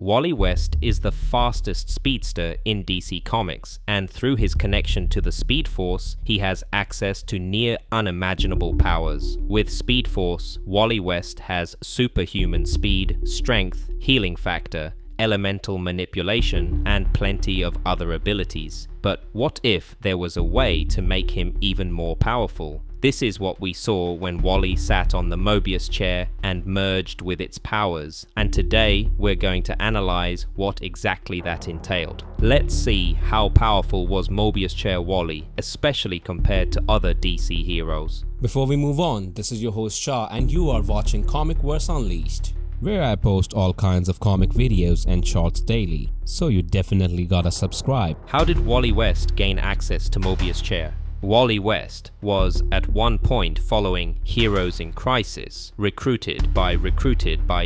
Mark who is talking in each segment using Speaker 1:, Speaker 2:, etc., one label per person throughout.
Speaker 1: Wally West is the fastest speedster in DC Comics, and through his connection to the Speed Force, he has access to near unimaginable powers. With Speed Force, Wally West has superhuman speed, strength, healing factor, elemental manipulation, and plenty of other abilities. But what if there was a way to make him even more powerful? This is what we saw when Wally sat on the Mobius chair and merged with its powers, and today we're going to analyze what exactly that entailed. Let's see how powerful was Mobius Chair Wally, especially compared to other DC heroes.
Speaker 2: Before we move on, this is your host Shah and you are watching Comicverse Unleashed, where I post all kinds of comic videos and shorts daily, so you definitely gotta subscribe.
Speaker 1: How did Wally West gain access to Mobius Chair? Wally West was at one point, following Heroes in Crisis, recruited by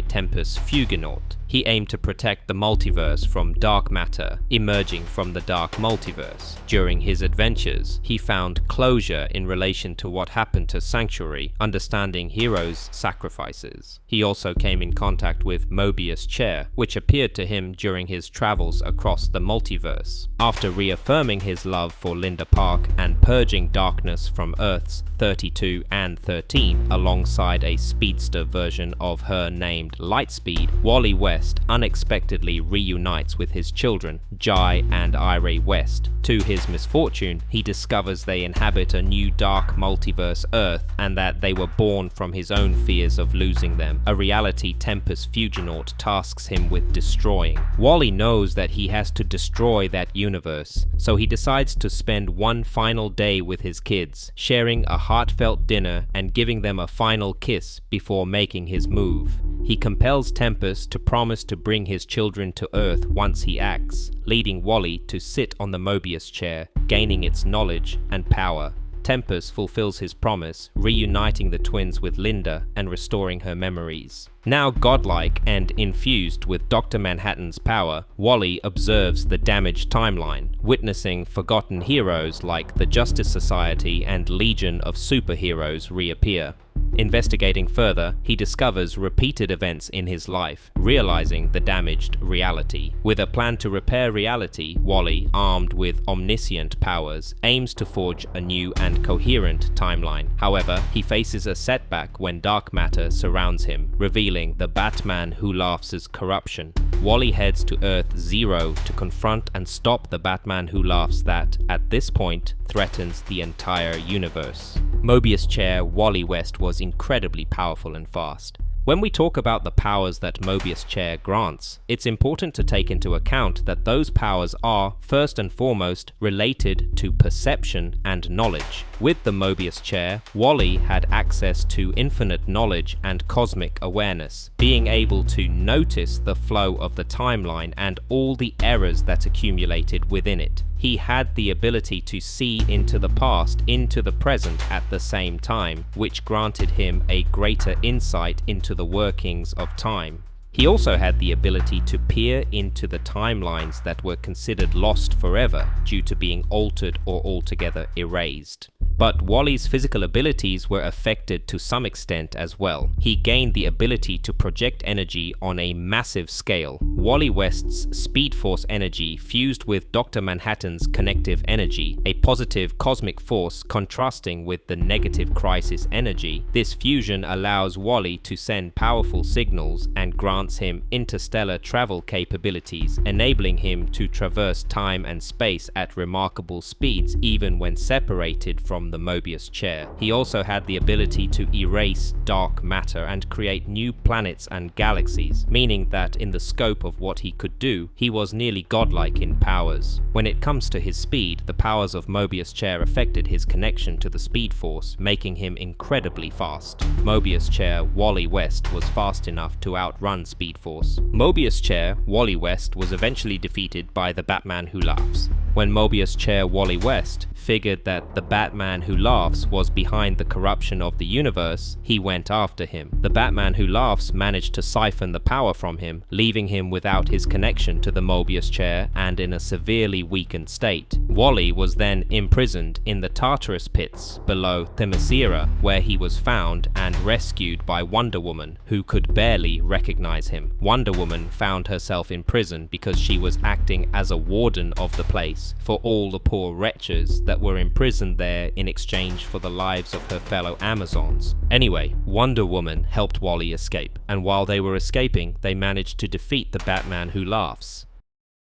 Speaker 1: Tempus Fuginaut. He aimed to protect the multiverse from dark matter emerging from the Dark Multiverse. During his adventures, he found closure in relation to what happened to Sanctuary, understanding Heroes' sacrifices. He also came in contact with Mobius Chair, which appeared to him during his travels across the multiverse. After reaffirming his love for Linda Park and purging darkness from Earths 32 and 13 alongside a speedster version of her named Lightspeed, Wally West unexpectedly reunites with his children, Jai and Irie West. To his misfortune, he discovers they inhabit a new Dark Multiverse Earth and that they were born from his own fears of losing them, a reality Tempus Fuginaut tasks him with destroying. Wally knows that he has to destroy that universe, so he decides to spend one final day with his kids, sharing a heartfelt dinner and giving them a final kiss before making his move. He compels Tempus to promise to bring his children to Earth once he acts, leading Wally to sit on the Mobius chair, gaining its knowledge and power. Tempus fulfills his promise, reuniting the twins with Linda and restoring her memories. Now godlike and infused with Dr. Manhattan's power, Wally observes the damaged timeline, witnessing forgotten heroes like the Justice Society and Legion of Superheroes reappear. Investigating further, he discovers repeated events in his life, realizing the damaged reality. With a plan to repair reality, Wally, armed with omniscient powers, aims to forge a new and coherent timeline. However, he faces a setback when dark matter surrounds him, revealing the Batman Who Laughs' corruption. Wally heads to Earth Zero to confront and stop the Batman Who Laughs that, at this point, threatens the entire universe. Mobius Chair Wally West was incredibly powerful and fast. When we talk about the powers that Mobius Chair grants, it's important to take into account that those powers are, first and foremost, related to perception and knowledge. With the Mobius Chair, Wally had access to infinite knowledge and cosmic awareness, being able to notice the flow of the timeline and all the errors that accumulated within it. He had the ability to see into the past, into the present at the same time, which granted him a greater insight into the workings of time. He also had the ability to peer into the timelines that were considered lost forever due to being altered or altogether erased. But Wally's physical abilities were affected to some extent as well. He gained the ability to project energy on a massive scale. Wally West's Speed Force energy fused with Dr. Manhattan's Connective energy, a positive cosmic force contrasting with the negative Crisis energy. This fusion allows Wally to send powerful signals and grants him interstellar travel capabilities, enabling him to traverse time and space at remarkable speeds even when separated from the Mobius Chair. He also had the ability to erase dark matter and create new planets and galaxies, meaning that in the scope of what he could do, he was nearly godlike in powers. When it comes to his speed, the powers of Mobius Chair affected his connection to the Speed Force, making him incredibly fast. Mobius Chair Wally West was fast enough to outrun Speed Force. Mobius Chair Wally West was eventually defeated by the Batman Who Laughs. When Mobius Chair Wally West figured that the Batman Who Laughs was behind the corruption of the universe, he went after him. The Batman Who Laughs managed to siphon the power from him, leaving him without his connection to the Mobius Chair and in a severely weakened state. Wally was then imprisoned in the Tartarus pits below Themyscira, where he was found and rescued by Wonder Woman, who could barely recognize him. Wonder Woman found herself in prison because she was acting as a warden of the place for all the poor wretches that were imprisoned there in exchange for the lives of her fellow Amazons. Anyway, Wonder Woman helped Wally escape, and while they were escaping, they managed to defeat the Batman Who Laughs.